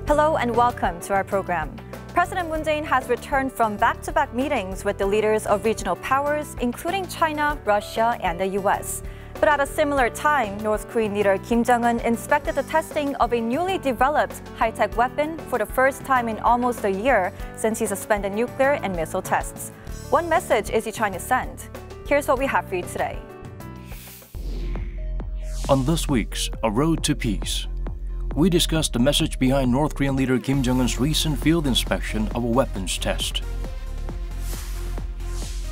Hello and welcome to our program. President Moon Jae-in has returned from back-to-back meetings with the leaders of regional powers, including China, Russia, and the U.S. But at a similar time, North Korean leader Kim Jong-un inspected the testing of a newly developed high-tech weapon for the first time in almost a year since he suspended nuclear and missile tests. What message is he trying to send? Here's what we have for you today. On this week's A Road to Peace, we discuss the message behind North Korean leader Kim Jong-un's recent field inspection of a weapons test.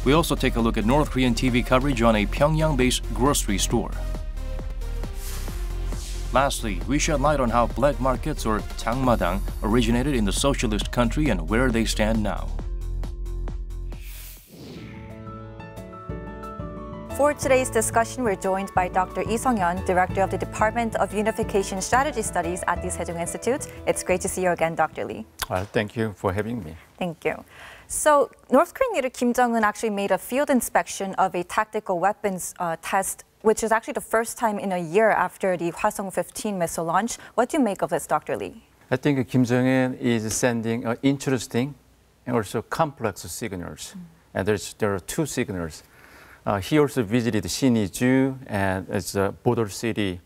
We also take a look at North Korean TV coverage on a Pyongyang-based grocery store. Lastly, we shed light on how black markets or 장마당 originated in the socialist country and where they stand now. For today's discussion, we're joined by Dr. Seong-hyon, Director of the Department of Unification Strategy Studies at the Sejong Institute. It's great to see you again, Dr. Lee. Thank you for having me. Thank you. So, North Korean leader Kim Jong-un actually made a field inspection of a tactical weapons test, which is actually the first time in a year after the Hwasong-15 missile launch. What do you make of this, Dr. Lee? I think Kim Jong-un is sending interesting and also complex signals. And there are two signals. He also visited Siniju, and it's a border city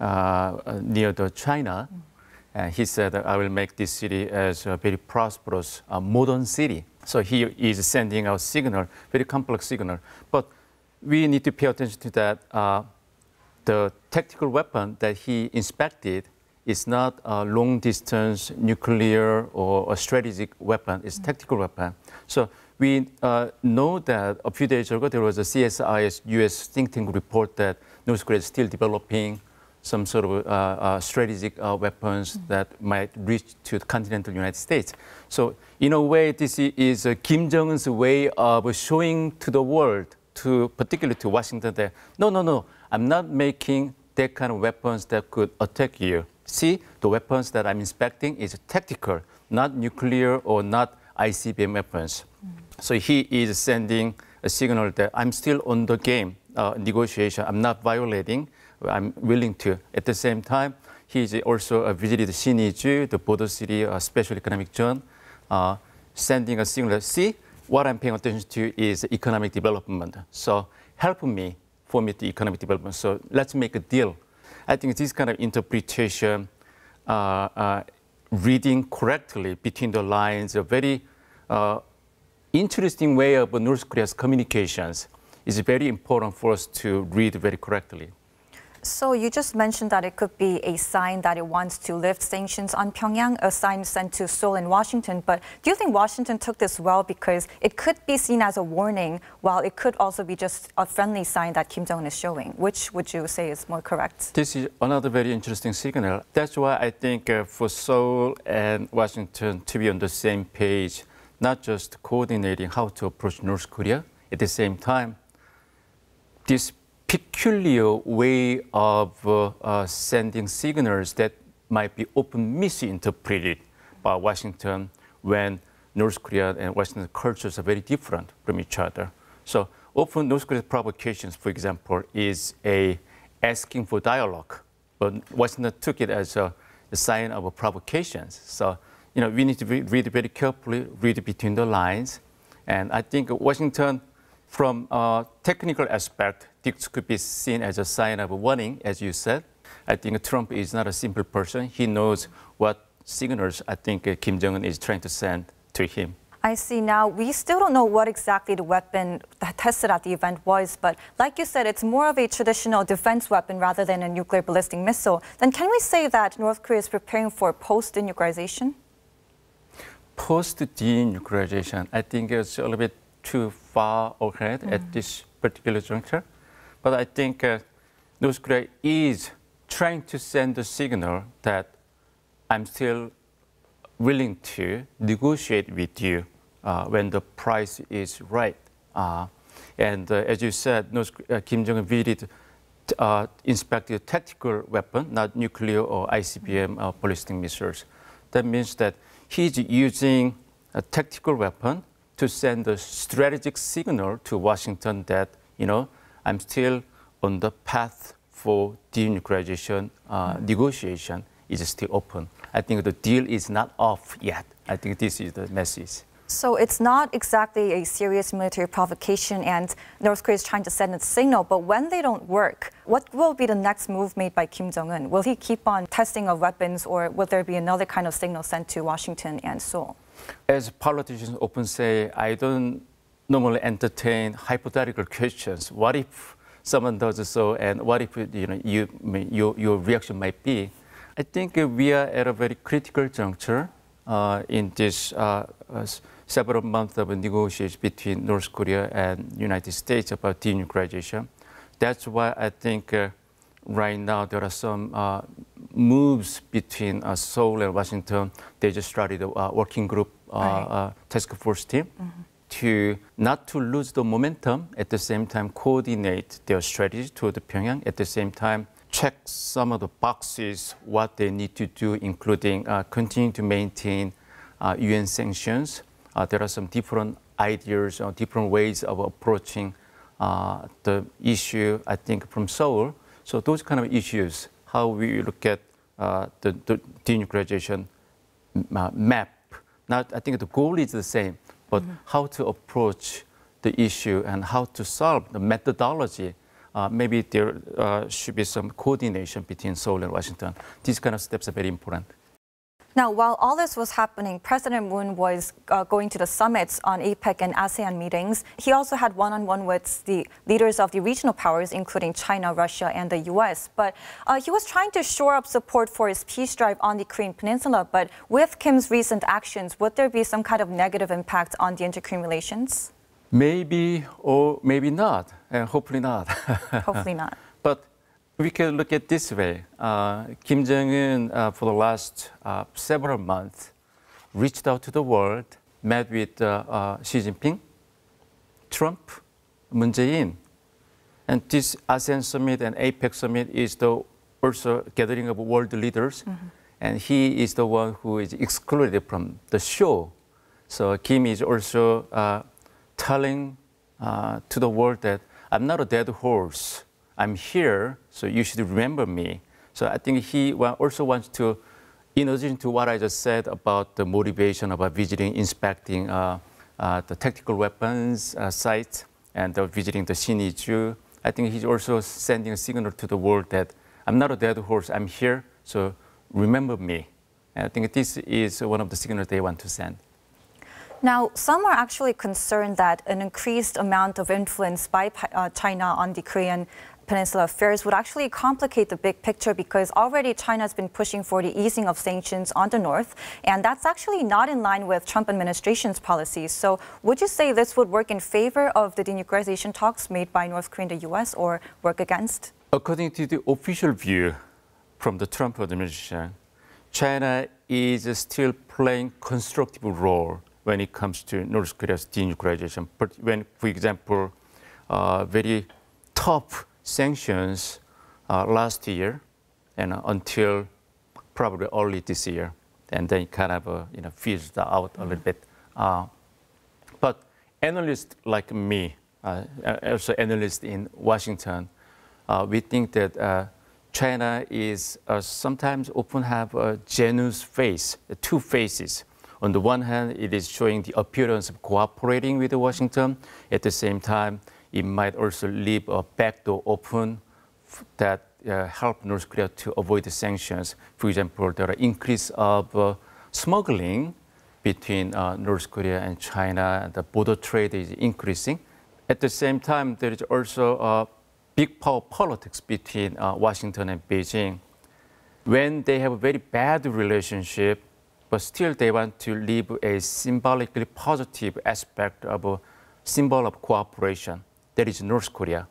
near China. And he said, I will make this city as a very prosperous, modern city. So he is sending out signal, very complex signal. But we need to pay attention to that. The tactical weapon that he inspected is not a long-distance nuclear or a strategic weapon. It's a tactical weapon. So we know that a few days ago there was a CSIS U.S. think tank report that North Korea is still developing some sort of strategic weapons that might reach to the continental United States. So in a way, this is Kim Jong-un's way of showing to the world, particularly to Washington, that no, I'm not making that kind of weapons that could attack you. See, the weapons that I'm inspecting is tactical, not nuclear or not ICBM weapons. So he is sending a signal that I'm still on the game, negotiation. I'm not violating. I'm willing to. At the same time, he also visited Siniju, the border city, special economic zone, sending a signal that, see, what I'm paying attention to is economic development. So help me for me to economic development. So let's make a deal. I think this kind of interpretation, reading correctly between the lines, a very interesting way of North Korea's communications is very important for us to read very correctly. So you just mentioned that it could be a sign that it wants to lift sanctions on Pyongyang, a sign sent to Seoul and Washington. But do you think Washington took this well? Because it could be seen as a warning, while it could also be just a friendly sign that Kim Jong-un is showing. Which would you say is more correct? This is another very interesting signal. That's why I think for Seoul and Washington to be on the same page, not just coordinating how to approach North Korea, at the same time, this peculiar way of sending signals that might be often misinterpreted by Washington when North Korea and Western cultures are very different from each other. So often North Korea's provocations, for example, is asking for dialogue, but Washington took it as a sign of provocations. So we need to read very carefully, read between the lines. And I think Washington, from a technical aspect, this could be seen as a sign of a warning, as you said. I think Trump is not a simple person. He knows what signals I think Kim Jong-un is trying to send to him. I see. Now, we still don't know what exactly the weapon that tested at the event was, but like you said, it's more of a traditional defense weapon rather than a nuclear ballistic missile. Then can we say that North Korea is preparing for post-denuclearization? Post-denuclearization, I think it's a little bit too far ahead at this particular juncture. But I think North Korea is trying to send a signal that I'm still willing to negotiate with you when the price is right. And as you said, Kim Jong-un visited inspected tactical weapon, not nuclear or ICBM ballistic missiles. That means that he's using a tactical weapon to send a strategic signal to Washington that, I'm still on the path for denuclearization negotiation is still open. I think the deal is not off yet. I think this is the message. So it's not exactly a serious military provocation, and North Korea is trying to send a signal. But when they don't work, what will be the next move made by Kim Jong-un? Will he keep on testing of weapons, or will there be another kind of signal sent to Washington and Seoul? As politicians often say, I don't normally entertain hypothetical questions. What if someone does so, and what if your reaction might be? I think we are at a very critical juncture in this several months of negotiations between North Korea and United States about denuclearization. That's why I think right now there are some moves between Seoul and Washington. They just started a working group task force team to not to lose the momentum, at the same time coordinate their strategy toward Pyongyang, at the same time check some of the boxes, what they need to do, including continue to maintain UN sanctions. There are some different ideas or different ways of approaching the issue, I think, from Seoul. So those kind of issues, how we look at the denuclearization map, I think the goal is the same, but how to approach the issue and how to solve the methodology, maybe there should be some coordination between Seoul and Washington. These kind of steps are very important. Now, while all this was happening, President Moon was going to the summits on APEC and ASEAN meetings. He also had one-on-one with the leaders of the regional powers, including China, Russia, and the U.S. But he was trying to shore up support for his peace drive on the Korean Peninsula. But with Kim's recent actions, would there be some kind of negative impact on the inter-Korean relations? Maybe or maybe not, and hopefully not. Hopefully not. But we can look at it this way. Kim Jong-un, for the last several months, reached out to the world, met with Xi Jinping, Trump, Moon Jae-in. And this ASEAN summit and APEC summit is the also gathering of world leaders. And he is the one who is excluded from the show. So Kim is also telling to the world that I'm not a dead horse. I'm here, so you should remember me. So I think he also wants to, in addition to what I just said about the motivation about visiting, inspecting the tactical weapons sites and visiting the Siniju, I think he's also sending a signal to the world that I'm not a dead horse, I'm here, so remember me. And I think this is one of the signals they want to send. Now, some are actually concerned that an increased amount of influence by China on the Korean Peninsula affairs would actually complicate the big picture, because already China has been pushing for the easing of sanctions on the North, and that's actually not in line with Trump administration's policies. So would you say this would work in favor of the denuclearization talks made by North Korea and the U.S. or work against? According to the official view from the Trump administration, China is still playing constructive role when it comes to North Korea's denuclearization. But when, for example, very tough sanctions last year and until probably early this year, and then kind of fizzed out a little bit. But analysts like me, also analysts in Washington, we think that China is sometimes often have a generous face, two faces. On the one hand, it is showing the appearance of cooperating with Washington. At the same time, it might also leave a backdoor open that help North Korea to avoid the sanctions. For example, there are increase of smuggling between North Korea and China, and the border trade is increasing. At the same time, there is also big power politics between Washington and Beijing. When they have a very bad relationship, but still they want to leave a symbolically positive aspect of a symbol of cooperation. That is North Korea.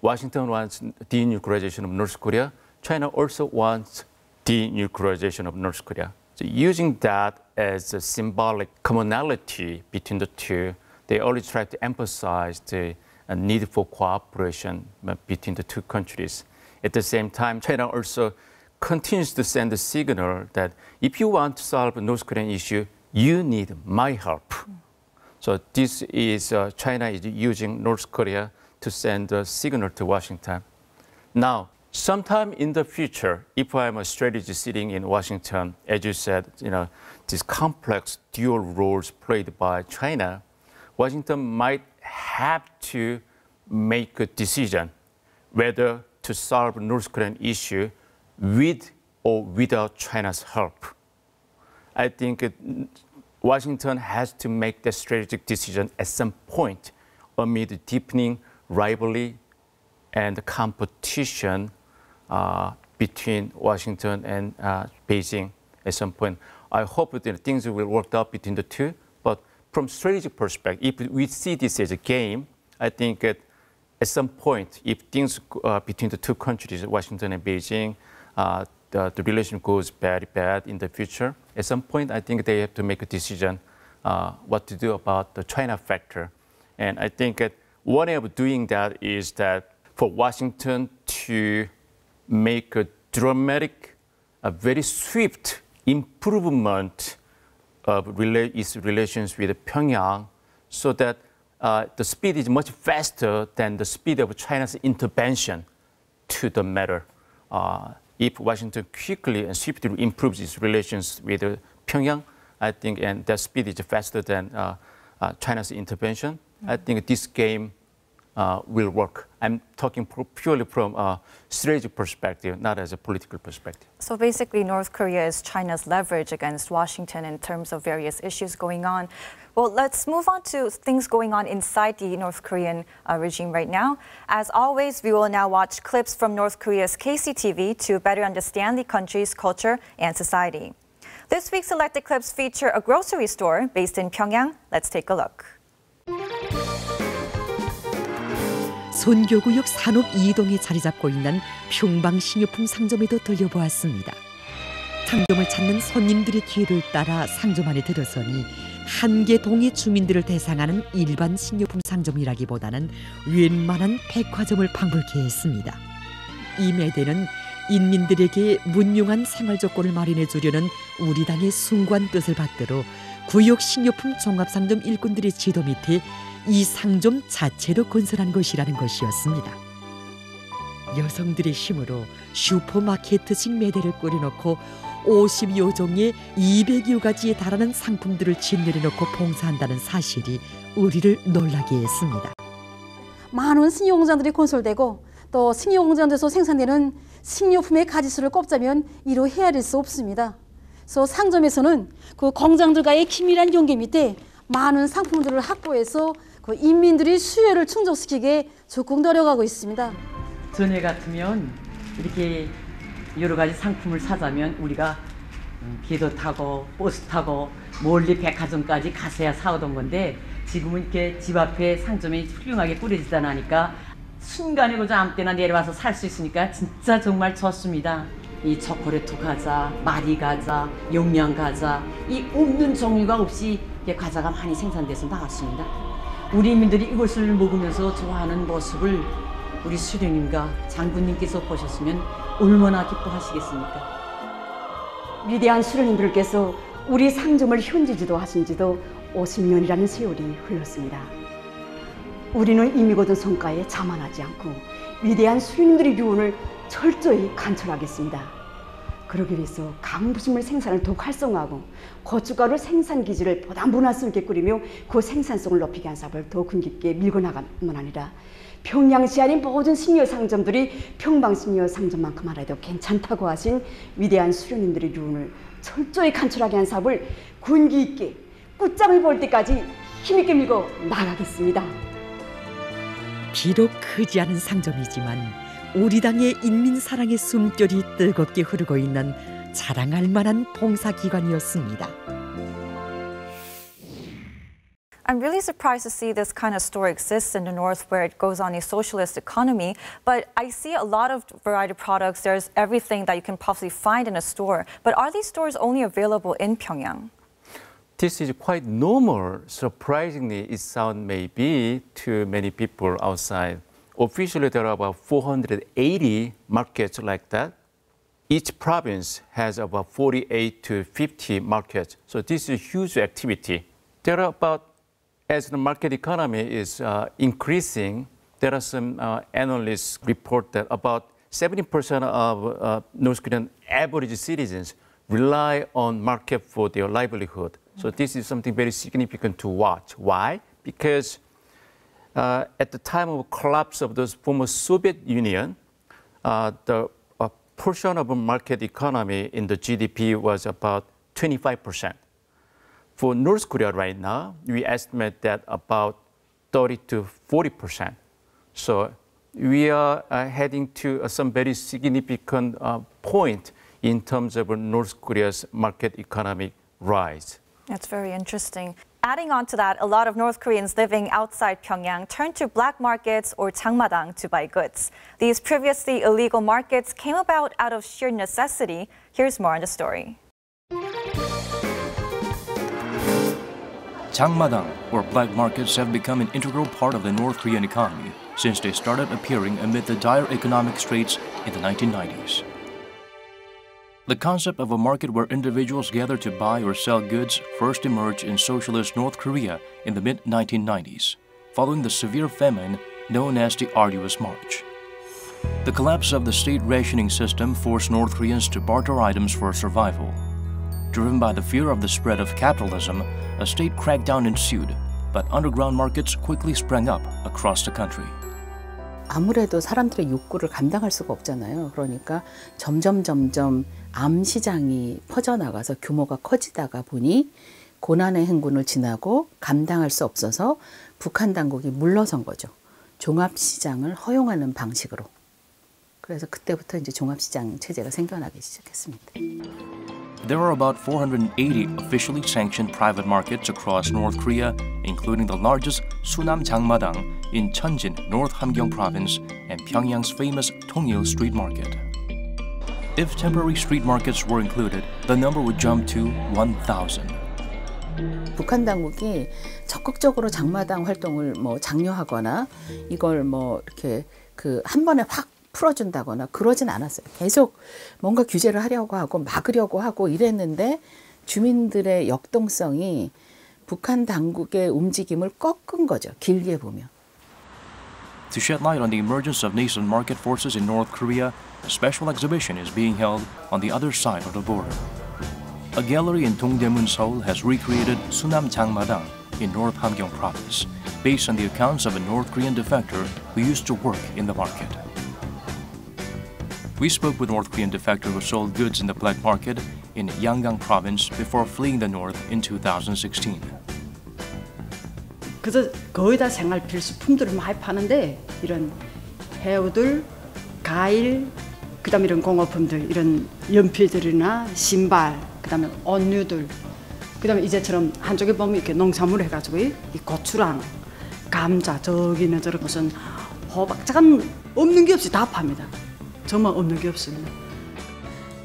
Washington wants denuclearization of North Korea. China also wants denuclearization of North Korea. So using that as a symbolic commonality between the two, they always try to emphasize the need for cooperation between the two countries. At the same time, China also continues to send a signal that if you want to solve the North Korean issue, you need my help. So this is, China is using North Korea to send a signal to Washington. Now, Sometime in the future, if I'm a strategist sitting in Washington, as you said, these complex dual roles played by China, Washington might have to make a decision whether to solve the North Korean issue with or without China's help. I think Washington has to make the strategic decision at some point amid deepening rivalry and competition between Washington and Beijing at some point. I hope that things will work out between the two, but from strategic perspective, if we see this as a game, I think at some point, if things between the two countries, Washington and Beijing, the relation goes very bad in the future, at some point, I think they have to make a decision what to do about the China factor. And I think that one way of doing that is that for Washington to make a dramatic, a very swift improvement of its relations with Pyongyang so that the speed is much faster than the speed of China's intervention to the matter. If Washington quickly and swiftly improves its relations with Pyongyang, I think, and that speed is faster than China's intervention, I think this game will work. I'm talking purely from a strategic perspective, not as a political perspective. So basically, North Korea is China's leverage against Washington in terms of various issues going on. Well, let's move on to things going on inside the North Korean regime right now. As always, we will now watch clips from North Korea's KCTV to better understand the country's culture and society. This week's selected clips feature a grocery store based in Pyongyang. Let's take a look. 선교구역 산업 2동에 자리 잡고 있는 평방 식료품 상점에도 들려보았습니다. 상점을 찾는 손님들의 뒤를 따라 상점 안에 들어서니 한 개 동의 주민들을 대상하는 일반 식료품 상점이라기보다는 웬만한 백화점을 방불케 했습니다. 이 매대는 인민들에게 문용한 생활 조건을 마련해 주려는 우리 당의 숭고한 뜻을 받들어 구역 식료품 종합상점 일꾼들의 지도 밑에 이 상점 자체로 건설한 것이라는 것이었습니다. 여성들의 힘으로 슈퍼마켓식 매대를 꾸려놓고 50여 종의 200여 가지에 달하는 상품들을 짓내려놓고 봉사한다는 사실이 우리를 놀라게 했습니다. 많은 식료공장들이 건설되고 또 식료공장에서 생산되는 식료품의 가지수를 꼽자면 이루 헤아릴 수 없습니다. 그래서 상점에서는 그 공장들과의 긴밀한 연계 밑에 많은 상품들을 확보해서 그 인민들의 수요를 충족시키게 적극 노력하고 있습니다. 전에 같으면 이렇게 여러 가지 상품을 사자면 우리가 기도 타고 버스 타고 멀리 백화점까지 가서야 사오던 건데 지금은 이렇게 집 앞에 상점이 훌륭하게 꾸려지다 나니까 순간에 그저 아무 때나 내려와서 살 수 있으니까 진짜 정말 좋습니다. 이 초콜릿 과자, 마리 과자, 영양 과자 이 없는 종류가 없이 과자가 많이 생산돼서 나왔습니다. 우리 인민들이 이것을 먹으면서 좋아하는 모습을 우리 수령님과 장군님께서 보셨으면 얼마나 기뻐하시겠습니까? 위대한 수령님들께서 우리 상점을 현지 지도하신 지도 50년이라는 세월이 흘렀습니다. 우리는 이미 거둔 성과에 자만하지 않고 위대한 수령님들의 유언을 철저히 관철하겠습니다. 그러기 위해서 강부식물 생산을 더욱 활성화하고 고춧가루 생산 기지를 보다 문화성 있게 꾸리며 그 생산성을 높이게 한 사업을 더 근깊게 밀고 나갈 뿐만 아니라 평양시 아닌 모든 식료 상점들이 평방 식료 상점만큼 알아도 괜찮다고 하신 위대한 수령님들의 유언을 철저히 관철하게 한 사업을 군기 있게 끝장을 볼 때까지 힘있게 밀고 나가겠습니다. 비록 크지 않은 상점이지만 우리 당의 인민 사랑의 숨결이 뜨겁게 흐르고 있는 자랑할 만한 봉사기관이었습니다. I'm really surprised to see this kind of store exists in the North where it goes on a socialist economy, but I see a lot of variety of products. There's everything that you can possibly find in a store. But are these stores only available in Pyongyang? This is quite normal, surprisingly it sounds maybe to many people outside. Officially, there are about 480 markets like that. Each province has about 48 to 50 markets. So this is a huge activity. There are about, as the market economy is increasing, there are some analysts report that about 70% of North Korean average citizens rely on market for their livelihood. So this is something very significant to watch. Why? Because at the time of collapse of the former Soviet Union, the portion of a market economy in the GDP was about 25%. For North Korea right now, we estimate that about 30 to 40%. So we are heading to some very significant point in terms of North Korea's market economic rise. That's very interesting. Adding on to that, a lot of North Koreans living outside Pyongyang turn to black markets or 장마당 to buy goods. These previously illegal markets came about out of sheer necessity. Here's more on the story. 장마당, or black markets, have become an integral part of the North Korean economy since they started appearing amid the dire economic straits in the 1990s. The concept of a market where individuals gather to buy or sell goods first emerged in socialist North Korea in the mid-1990s, following the severe famine known as the Arduous March. The collapse of the state rationing system forced North Koreans to barter items for survival. Driven by the fear of the spread of capitalism, a state crackdown ensued, but underground markets quickly sprang up across the country. 아무래도 사람들의 욕구를 감당할 수가 없잖아요. 그러니까 점점 암 시장이 퍼져나가서 규모가 커지다가 보니 고난의 행군을 지나고 감당할 수 없어서 북한 당국이 물러선 거죠. 종합시장을 허용하는 방식으로. 그래서 그때부터 이제 종합시장 체제가 생겨나기 시작했습니다. There are about 480 officially sanctioned private markets across North Korea, including the largest Sunam Jangmadang in Cheonjin, North Hamgyong Province, and Pyongyang's famous Tongil Street Market. If temporary street markets were included, the number would jump to 1,000. 북한 당국이 적극적으로 장마당 활동을 장려하거나 이걸 이렇게 한 번에 확 풀어준다거나 그러진 않았어요. 계속 뭔가 규제를 하려고 하고 막으려고 하고 이랬는데 주민들의 역동성이 북한 당국의 움직임을 꺾은 거죠. 길게 보면. To shed light on the emergence of nascent market forces in North Korea, a special exhibition is being held on the other side of the border. A gallery in Dongdaemun, Seoul has recreated Sunam Jangmadang in North Hamgyong Province, based on the accounts of a North Korean defector who used to work in the market. We spoke with North Korean defector who sold goods in the black market in Yangang Province before fleeing the north in 2016. 그래서 거의 다 생활 필수품들을 많이 파는데 이런 해우들, 과일, 그다음에 이런 공업품들, 이런 연필들이나 신발, 그다음에 온유들, 그다음에 이제처럼 한쪽에 보면 이렇게 농산물 해가지고 이 고추랑 감자, 저기는 저런 무슨 호박, 잠깐 없는 게 없이 다 팝니다. 정말 없는 게 없습니다.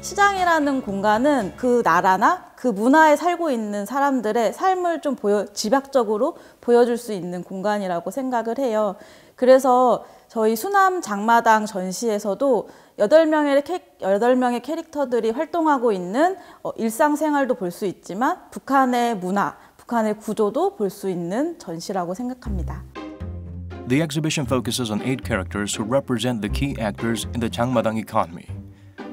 시장이라는 공간은 그 나라나 그 문화에 살고 있는 사람들의 삶을 좀 집약적으로 보여줄 수 있는 공간이라고 생각을 해요. 그래서 저희 수남 장마당 전시에서도 8명의 캐릭터들이 활동하고 있는 일상생활도 볼 수 있지만 북한의 문화, 북한의 구조도 볼 수 있는 전시라고 생각합니다. The exhibition focuses on 8 characters who represent the key actors in the Jangmadang economy.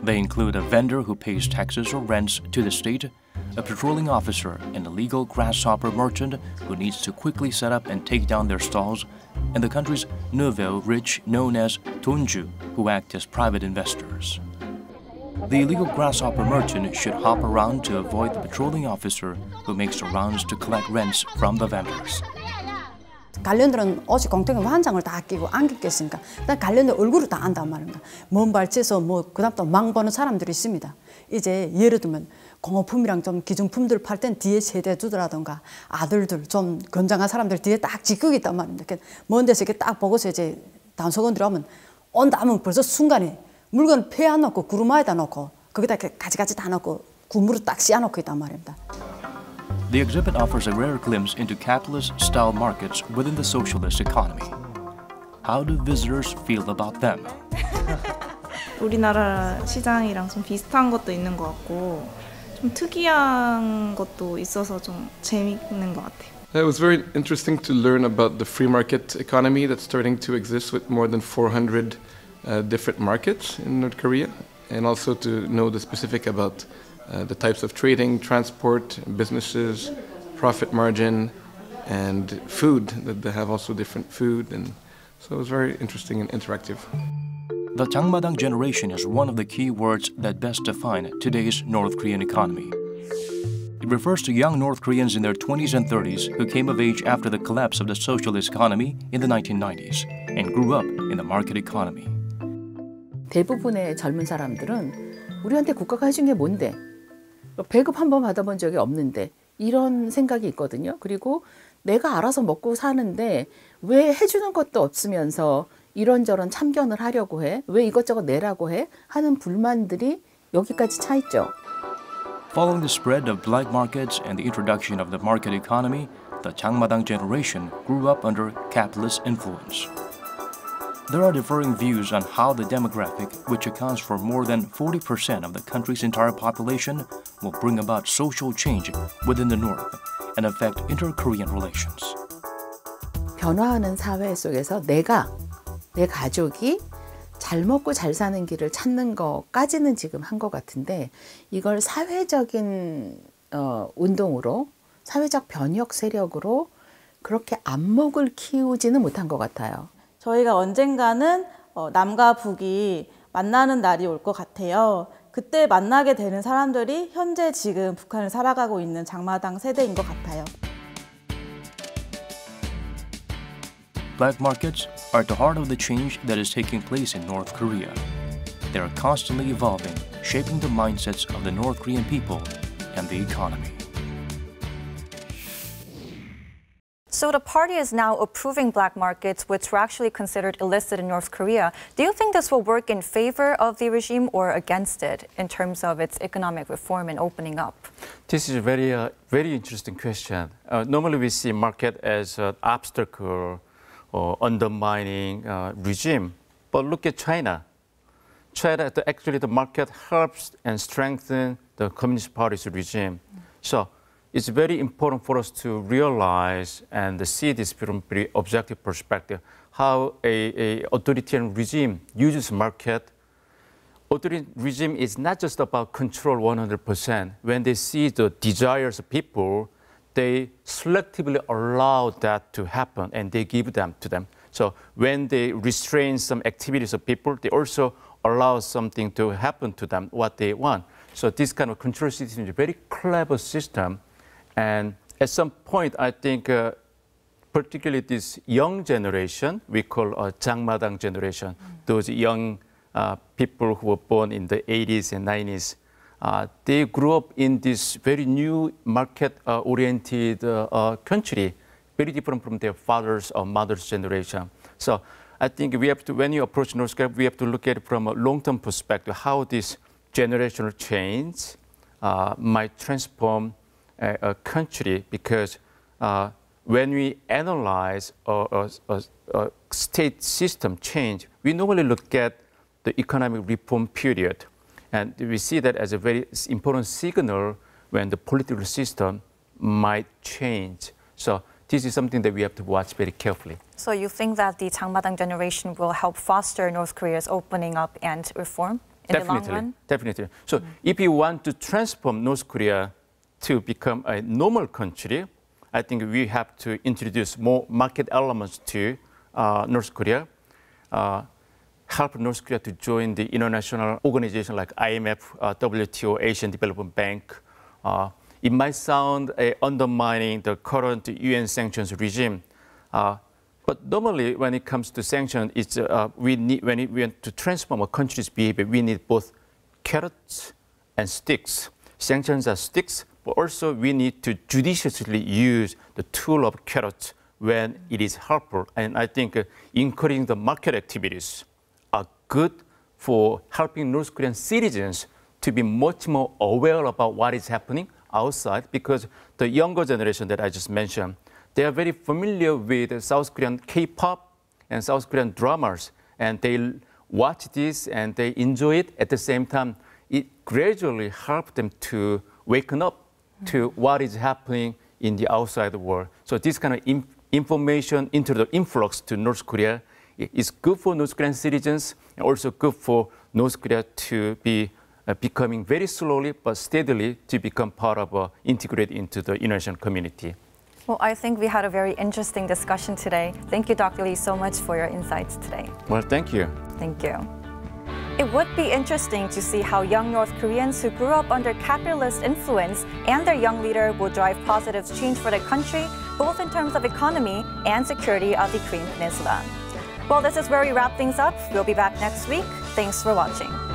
They include a vendor who pays taxes or rents to the state, a patrolling officer, and a legal grasshopper merchant who needs to quickly set up and take down their stalls, and the country's nouveau rich known as 돈주, who act as private investors. The illegal grasshopper merchant should hop around to avoid the patrolling officer who makes the rounds to collect rents from the vendors. 관련들은 오직 공통의 환장을 다 끼고 안경 꼈으니까 관련들 얼굴을 다 안단 말입니다. 먼 발치에서 그다음부터 망 보는 사람들이 있습니다. 이제 예를 들면 공업품이랑 좀 기중품들 팔 땐 뒤에 세대주들라든가 아들들 좀 건장한 사람들 뒤에 딱 직격이 있단 말입니다. 먼 데서 이렇게 딱 보고서 이제 단속원 들어오면 온다 하면 벌써 순간에 물건 폐안 놓고 구루마에다 놓고 거기다 이렇게 가지가지 다 놓고 구물을 딱 씌워놓고 있단 말입니다. The exhibit offers a rare glimpse into capitalist-style markets within the socialist economy. How do visitors feel about them? 우리나라 시장이랑 좀 비슷한 것도 있는 것 같고 좀 특이한 것도 있어서 좀 재밌는 것 같아요. It was very interesting to learn about the free market economy that's starting to exist with more than 400 different markets in North Korea, and also to know the specific about the types of trading, transport, businesses, profit margin, and food, that they have also different food, and so it was very interesting and interactive. The 장마당 generation is one of the key words that best define today's North Korean economy. It refers to young North Koreans in their 20s and 30s who came of age after the collapse of the socialist economy in the 1990s and grew up in the market economy. 대부분의 젊은 사람들은 우리한테 국가가 해준 게 뭔데? 배급 한 번 받아본 적이 없는데 이런 생각이 있거든요. 그리고 내가 알아서 먹고 사는데 왜 해주는 것도 없으면서 이런저런 참견을 하려고 해? 왜 이것저것 내라고 해? 하는 불만들이 여기까지 차 있죠. Following the spread of black markets and the introduction of the market economy, the 장마당 generation grew up under capitalist influence. There are differing views on how the demographic, which accounts for more than 40% of the country's entire population, will bring about social change within the North and affect inter-Korean relations. 변화하는 사회 속에서 내 가족이 잘 먹고 잘 사는 길을 찾는 것까지는 지금 한 것 같은데 이걸 사회적인 운동으로 사회적 변혁 세력으로 그렇게 안목을 키우지는 못한 것 같아요. 저희가 언젠가는 남과 북이 만나는 날이 올 것 같아요. 그때 만나게 되는 사람들이 현재 지금 북한을 살아가고 있는 장마당 세대인 것 같아요. Black markets are at the heart of the change that is taking place in North Korea. They are constantly evolving, shaping the mindsets of the North Korean people and the economy. So the party is now approving black markets, which were actually considered illicit in North Korea. Do you think this will work in favor of the regime or against it in terms of its economic reform and opening up? This is a very interesting question. Normally we see market as an obstacle or undermining regime. But look at China. China, actually the market helps and strengthens the Communist Party's regime. So it's very important for us to realize and see this from a very objective perspective, how a authoritarian regime uses market. Authoritarian regime is not just about control 100%. When they see the desires of people, they selectively allow that to happen and they give them to them. So when they restrain some activities of people, they also allow something to happen to them, what they want. So this kind of control system is a very clever system. And at some point, I think, particularly this young generation, we call 장마당 generation, those young people who were born in the 80s and 90s, they grew up in this very new market-oriented country, very different from their fathers or mothers' generation. So I think we have to, when you approach North Korea, we have to look at it from a long-term perspective, how this generational change might transform a country, because when we analyze a state system change, we normally look at the economic reform period. And we see that as a very important signal when the political system might change. So this is something that we have to watch very carefully. So you think that the 장마당 generation will help foster North Korea's opening up and reform in the long run? Definitely. So if you want to transform North Korea to become a normal country, I think we have to introduce more market elements to North Korea, help North Korea to join the international organizations like IMF, WTO, Asian Development Bank. It might sound undermining the current UN sanctions regime, but normally when it comes to sanctions, it's, when we want to transform a country's behavior, we need both carrots and sticks. Sanctions are sticks, but also we need to judiciously use the tool of carrots when it is helpful. And I think encouraging the market activities are good for helping North Korean citizens to be much more aware about what is happening outside, because the younger generation that I just mentioned, they are very familiar with South Korean K-pop and South Korean dramas, and they watch this and they enjoy it. At the same time, it gradually helps them to waken up to what is happening in the outside world. So this kind of information into the influx to North Korea is good for North Korean citizens, and also good for North Korea to be becoming very slowly but steadily to become part of integrate into the international community. Well, I think we had a very interesting discussion today. Thank you, Dr. Lee, so much for your insights today. Well, thank you. Thank you. It would be interesting to see how young North Koreans who grew up under capitalist influence and their young leader will drive positive change for the country, both in terms of economy and security of the Korean Peninsula. Well, this is where we wrap things up. We'll be back next week. Thanks for watching.